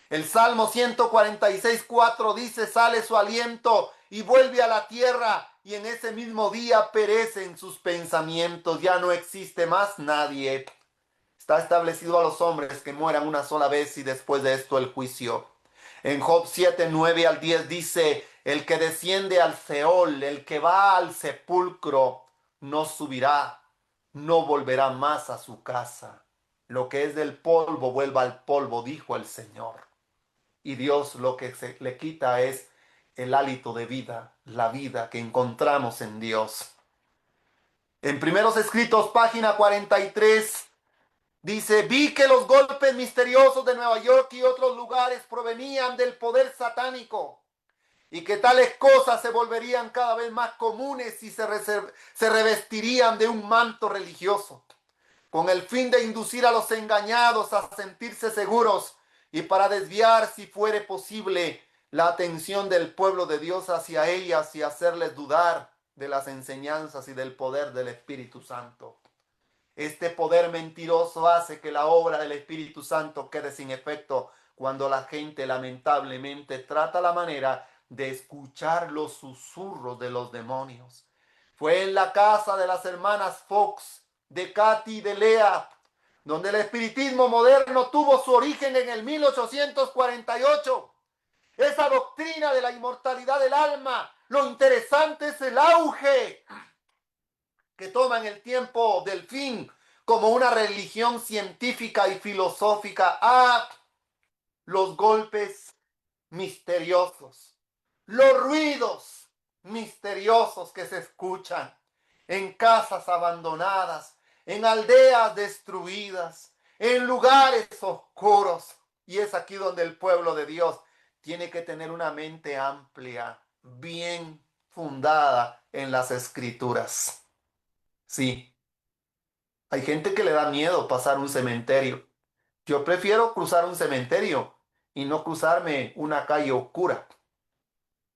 El Salmo 146:4 dice, sale su aliento y vuelve a la tierra, y en ese mismo día perecen sus pensamientos. Ya no existe más nadie. Está establecido a los hombres que mueran una sola vez y después de esto el juicio. En Job 7:9 al 10 dice, el que desciende al Seol, el que va al sepulcro, no subirá, no volverá más a su casa. Lo que es del polvo, vuelva al polvo, dijo el Señor. Y Dios lo que se le quita es el hálito de vida, la vida que encontramos en Dios. En Primeros Escritos, página 43, dice, vi que los golpes misteriosos de Nueva York y otros lugares provenían del poder satánico y que tales cosas se volverían cada vez más comunes y se revestirían de un manto religioso, con el fin de inducir a los engañados a sentirse seguros y para desviar, si fuere posible, la atención del pueblo de Dios hacia ellas y hacerles dudar de las enseñanzas y del poder del Espíritu Santo. Este poder mentiroso hace que la obra del Espíritu Santo quede sin efecto cuando la gente lamentablemente trata la manera de escuchar los susurros de los demonios. Fue en la casa de las hermanas Fox, de Katy y de Lea, donde el espiritismo moderno tuvo su origen en el 1848. Esa doctrina de la inmortalidad del alma, lo interesante es el auge que toma en el tiempo del fin como una religión científica y filosófica a los golpes misteriosos, los ruidos misteriosos que se escuchan en casas abandonadas, en aldeas destruidas, en lugares oscuros. Y es aquí donde el pueblo de Dios tiene que tener una mente amplia, bien fundada en las escrituras. Sí, hay gente que le da miedo pasar un cementerio. Yo prefiero cruzar un cementerio y no cruzarme una calle oscura,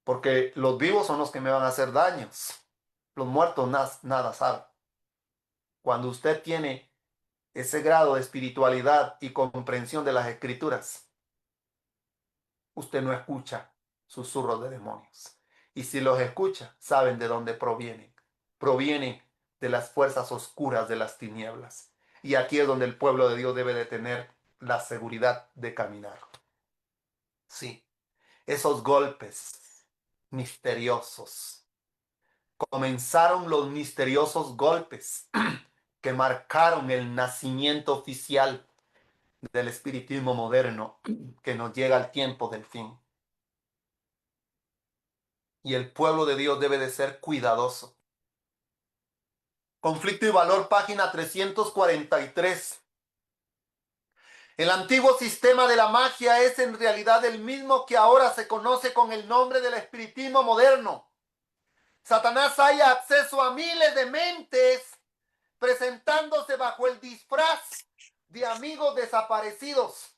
porque los vivos son los que me van a hacer daños. Los muertos nada saben. Cuando usted tiene ese grado de espiritualidad y comprensión de las escrituras, usted no escucha susurros de demonios. Y si los escucha, saben de dónde provienen. Provienen de las fuerzas oscuras de las tinieblas. Y aquí es donde el pueblo de Dios debe de tener la seguridad de caminar. Sí, esos golpes. misteriosos. Comenzaron los misteriosos golpes que marcaron el nacimiento oficial del espiritismo moderno que nos llega al tiempo del fin. Y el pueblo de Dios debe de ser cuidadoso. Conflicto y valor, página 343. El antiguo sistema de la magia es en realidad el mismo que ahora se conoce con el nombre del espiritismo moderno. Satanás haya acceso a miles de mentes presentándose bajo el disfraz de amigos desaparecidos.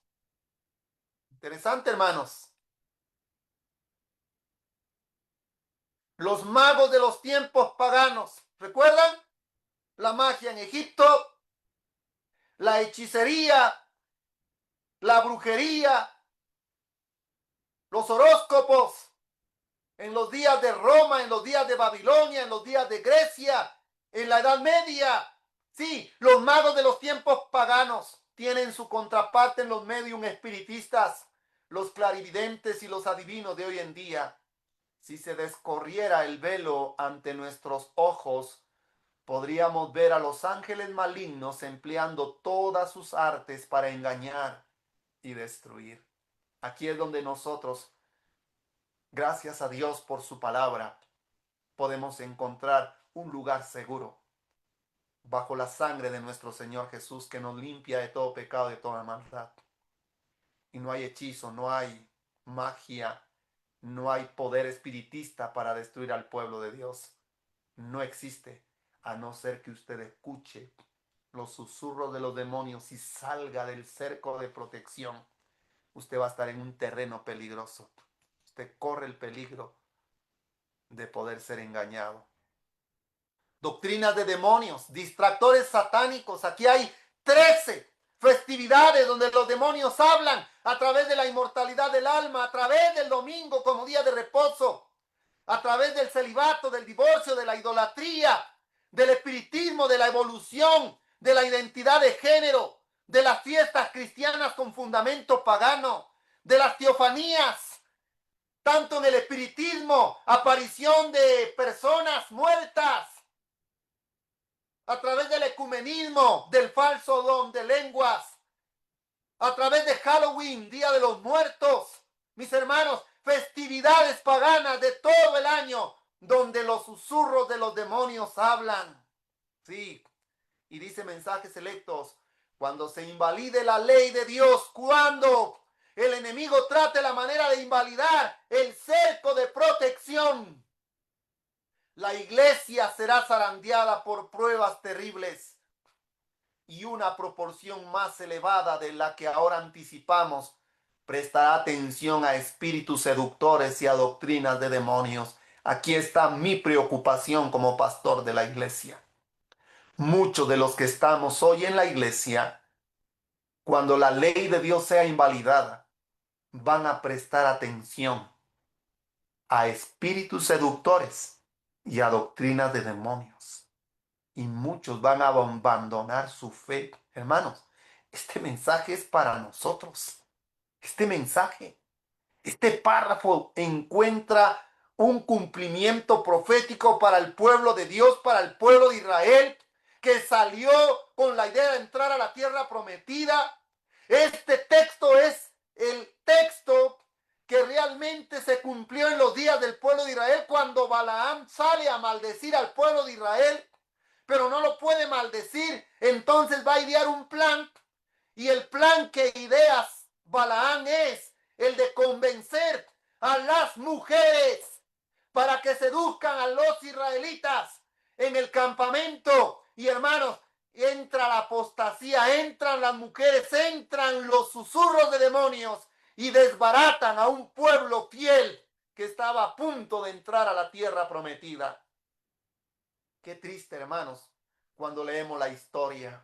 Interesante, hermanos. Los magos de los tiempos paganos. ¿Recuerdan? La magia en Egipto, la hechicería, la brujería, los horóscopos, en los días de Roma, en los días de Babilonia, en los días de Grecia, en la Edad Media. Sí, los magos de los tiempos paganos tienen su contraparte en los medium espiritistas, los clarividentes y los adivinos de hoy en día. Si se descorriera el velo ante nuestros ojos, podríamos ver a los ángeles malignos empleando todas sus artes para engañar y destruir. Aquí es donde nosotros, gracias a Dios por su palabra, podemos encontrar un lugar seguro bajo la sangre de nuestro Señor Jesús, que nos limpia de todo pecado y de toda maldad. Y no hay hechizo, no hay magia, no hay poder espiritista para destruir al pueblo de Dios. No existe, a no ser que usted escuche los susurros de los demonios y salga del cerco de protección. Usted va a estar en un terreno peligroso. Usted corre el peligro de poder ser engañado. Doctrinas de demonios, distractores satánicos. Aquí hay 13 festividades donde los demonios hablan a través de la inmortalidad del alma, a través del domingo como día de reposo, a través del celibato, del divorcio, de la idolatría, del espiritismo, de la evolución, de la identidad de género, de las fiestas cristianas con fundamento pagano, de las teofanías, tanto en el espiritismo, aparición de personas muertas, a través del ecumenismo, del falso don de lenguas, a través de Halloween, Día de los Muertos, mis hermanos, festividades paganas de todo el año, donde los susurros de los demonios hablan. Sí, y dice Mensajes Selectos, cuando se invalide la ley de Dios, cuando el enemigo trate la manera de invalidar el cerco de protección, la iglesia será zarandeada por pruebas terribles y una proporción más elevada de la que ahora anticipamos prestará atención a espíritus seductores y a doctrinas de demonios. Aquí está mi preocupación como pastor de la iglesia. Muchos de los que estamos hoy en la iglesia, cuando la ley de Dios sea invalidada, van a prestar atención a espíritus seductores y a doctrinas de demonios. Y muchos van a abandonar su fe. Hermanos, este mensaje es para nosotros. Este párrafo encuentra un cumplimiento profético para el pueblo de Dios, para el pueblo de Israel, que salió con la idea de entrar a la tierra prometida. Este texto es el texto que realmente se cumplió en los días del pueblo de Israel, cuando Balaam sale a maldecir al pueblo de Israel, pero no lo puede maldecir. Entonces va a idear un plan, y el plan que ideas Balaam es el de convencer a las mujeres para que seduzcan a los israelitas en el campamento. Y hermanos, entra la apostasía, entran las mujeres, entran los susurros de demonios y desbaratan a un pueblo fiel que estaba a punto de entrar a la tierra prometida. Qué triste, hermanos, cuando leemos la historia.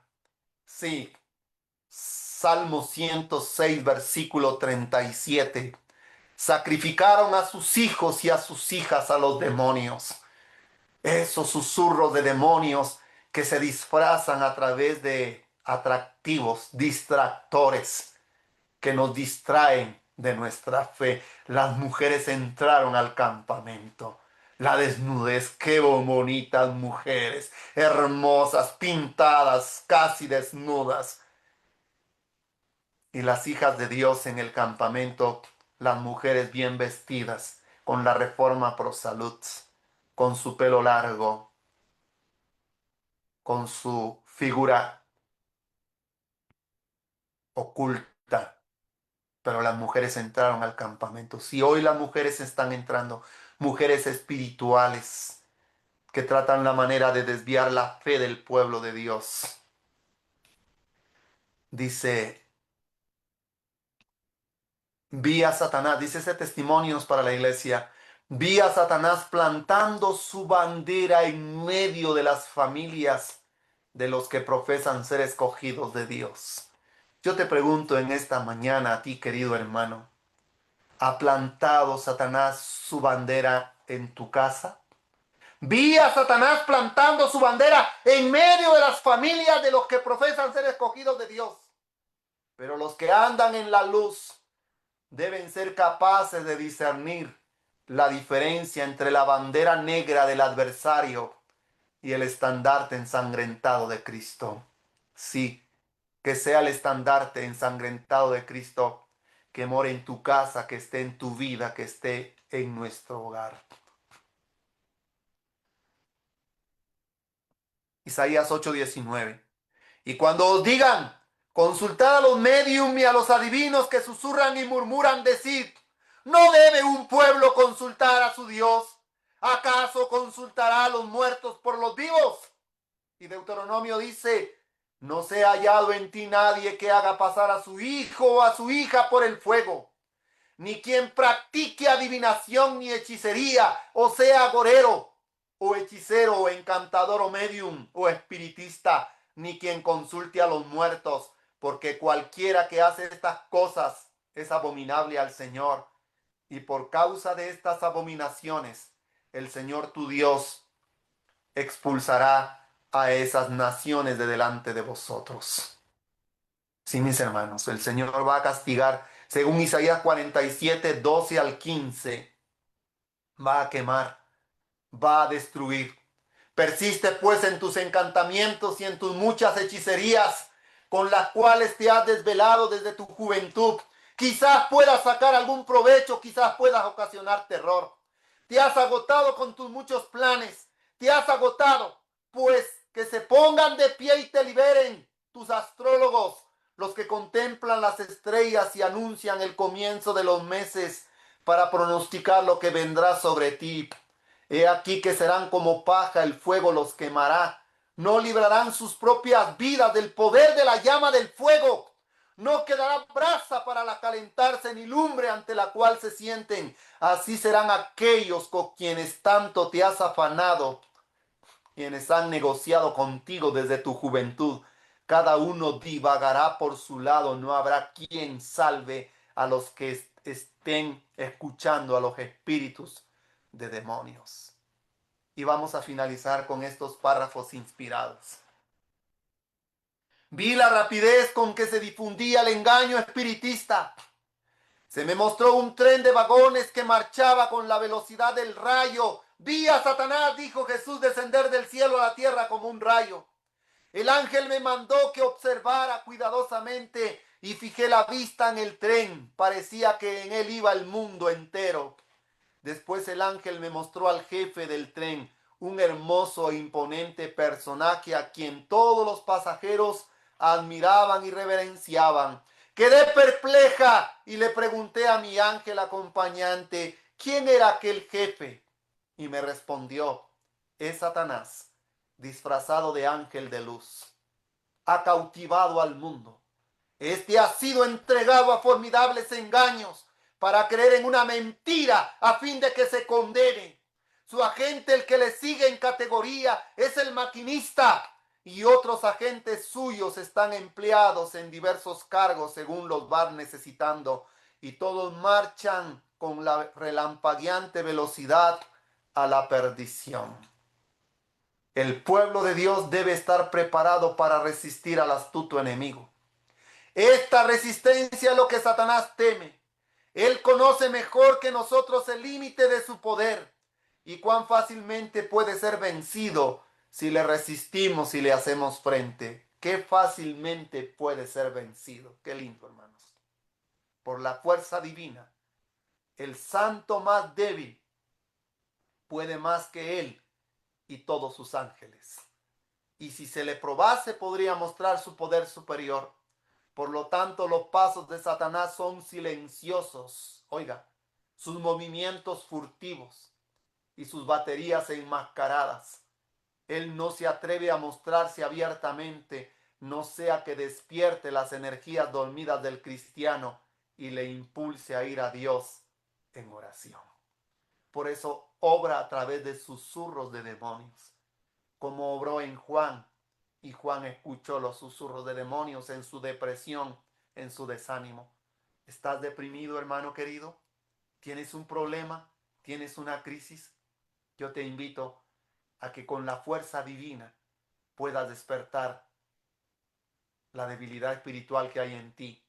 Sí, Salmo 106, versículo 37. Sacrificaron a sus hijos y a sus hijas a los demonios. Esos susurros de demonios que se disfrazan a través de atractivos, distractores, que nos distraen de nuestra fe. Las mujeres entraron al campamento. La desnudez, qué bonitas mujeres, hermosas, pintadas, casi desnudas. Y las hijas de Dios en el campamento, las mujeres bien vestidas, con la reforma pro salud, con su pelo largo, con su figura oculta. Pero las mujeres entraron al campamento. Si hoy las mujeres están entrando, mujeres espirituales que tratan la manera de desviar la fe del pueblo de Dios. Dice, vi a Satanás, dice ese testimonios para la iglesia, vi a Satanás plantando su bandera en medio de las familias de los que profesan ser escogidos de Dios. Yo te pregunto en esta mañana a ti, querido hermano, ¿ha plantado Satanás su bandera en tu casa? Vi a Satanás plantando su bandera en medio de las familias de los que profesan ser escogidos de Dios. Pero los que andan en la luz deben ser capaces de discernir la diferencia entre la bandera negra del adversario y el estandarte ensangrentado de Cristo. Sí, que sea el estandarte ensangrentado de Cristo que more en tu casa, que esté en tu vida, que esté en nuestro hogar. Isaías 8:19. Y cuando os digan, consultad a los medium y a los adivinos que susurran y murmuran, decid, ¿no debe un pueblo consultar a su Dios? ¿Acaso consultará a los muertos por los vivos? Y Deuteronomio dice, no se ha hallado en ti nadie que haga pasar a su hijo o a su hija por el fuego, ni quien practique adivinación ni hechicería, o sea agorero, o hechicero, o encantador, o medium, o espiritista, ni quien consulte a los muertos, porque cualquiera que hace estas cosas es abominable al Señor. Y por causa de estas abominaciones, el Señor tu Dios expulsará a esas naciones de delante de vosotros. Sí, mis hermanos, el Señor va a castigar, según Isaías 47:12 al 15, va a quemar, va a destruir. Persiste pues en tus encantamientos y en tus muchas hechicerías, con las cuales te has desvelado desde tu juventud. Quizás puedas sacar algún provecho, quizás puedas ocasionar terror. Te has agotado con tus muchos planes, te has agotado, pues que se pongan de pie y te liberen tus astrólogos, los que contemplan las estrellas y anuncian el comienzo de los meses para pronosticar lo que vendrá sobre ti. He aquí que serán como paja, el fuego los quemará. No librarán sus propias vidas del poder de la llama del fuego. No quedará brasa para calentarse ni lumbre ante la cual se sienten. Así serán aquellos con quienes tanto te has afanado, quienes han negociado contigo desde tu juventud. Cada uno divagará por su lado, no habrá quien salve a los que estén escuchando a los espíritus de demonios. Y vamos a finalizar con estos párrafos inspirados. Vi la rapidez con que se difundía el engaño espiritista. Se me mostró un tren de vagones que marchaba con la velocidad del rayo. Vi a Satanás, dijo Jesús, descender del cielo a la tierra como un rayo. El ángel me mandó que observara cuidadosamente y fijé la vista en el tren. Parecía que en él iba el mundo entero. Después el ángel me mostró al jefe del tren, un hermoso e imponente personaje a quien todos los pasajeros admiraban y reverenciaban. Quedé perpleja y le pregunté a mi ángel acompañante, ¿quién era aquel jefe? Y me respondió, es Satanás, disfrazado de ángel de luz. Ha cautivado al mundo. Este ha sido entregado a formidables engaños para creer en una mentira a fin de que se condene. Su agente, el que le sigue en categoría, es el maquinista, y otros agentes suyos están empleados en diversos cargos según los van necesitando, y todos marchan con la relampagueante velocidad a la perdición. El pueblo de Dios debe estar preparado para resistir al astuto enemigo. Esta resistencia es lo que Satanás teme. Él conoce mejor que nosotros el límite de su poder y cuán fácilmente puede ser vencido si le resistimos y le hacemos frente. Qué fácilmente puede ser vencido. Qué lindo, hermanos. Por la fuerza divina, el santo más débil puede más que él y todos sus ángeles. Y si se le probase, podría mostrar su poder superior. Por lo tanto, los pasos de Satanás son silenciosos. Oiga, sus movimientos furtivos y sus baterías enmascaradas. Él no se atreve a mostrarse abiertamente, no sea que despierte las energías dormidas del cristiano y le impulse a ir a Dios en oración. Por eso obra a través de susurros de demonios, como obró en Juan, y Juan escuchó los susurros de demonios en su depresión, en su desánimo. ¿Estás deprimido, hermano querido? ¿Tienes un problema? ¿Tienes una crisis? Yo te invito a que con la fuerza divina puedas despertar la debilidad espiritual que hay en ti.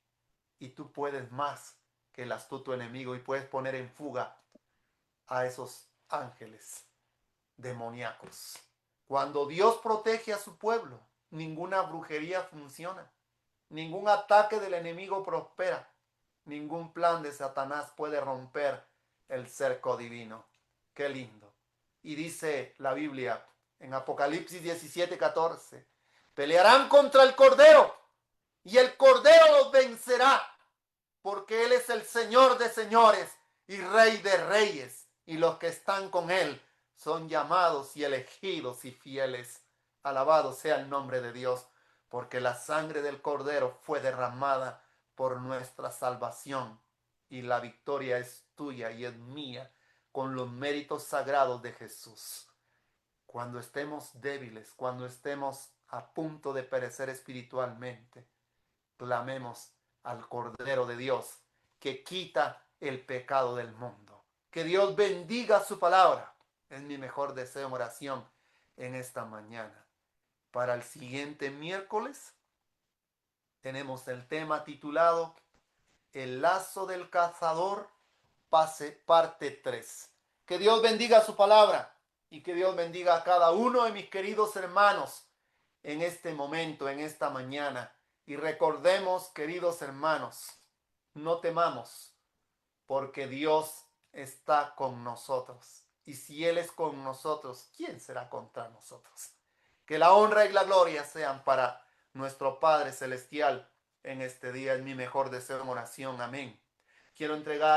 Y tú puedes más que el astuto enemigo y puedes poner en fuga a esos ángeles demoníacos. Cuando Dios protege a su pueblo, ninguna brujería funciona, ningún ataque del enemigo prospera, ningún plan de Satanás puede romper el cerco divino. Qué lindo. Y dice la Biblia en Apocalipsis 17:14, pelearán contra el Cordero y el Cordero los vencerá, porque Él es el Señor de señores y Rey de reyes, y los que están con Él son llamados y elegidos y fieles. Alabado sea el nombre de Dios, porque la sangre del Cordero fue derramada por nuestra salvación, y la victoria es tuya y es mía, con los méritos sagrados de Jesús. Cuando estemos débiles, cuando estemos a punto de perecer espiritualmente, clamemos al Cordero de Dios que quita el pecado del mundo. Que Dios bendiga su palabra. Es mi mejor deseo en oración en esta mañana. Para el siguiente miércoles tenemos el tema titulado El lazo del cazador, parte 3. Que Dios bendiga su palabra y que Dios bendiga a cada uno de mis queridos hermanos en este momento, en esta mañana. Y recordemos, queridos hermanos, no temamos, porque Dios está con nosotros. Y si Él es con nosotros, ¿quién será contra nosotros? Que la honra y la gloria sean para nuestro Padre Celestial en este día. Es mi mejor deseo en oración. Amén. Quiero entregar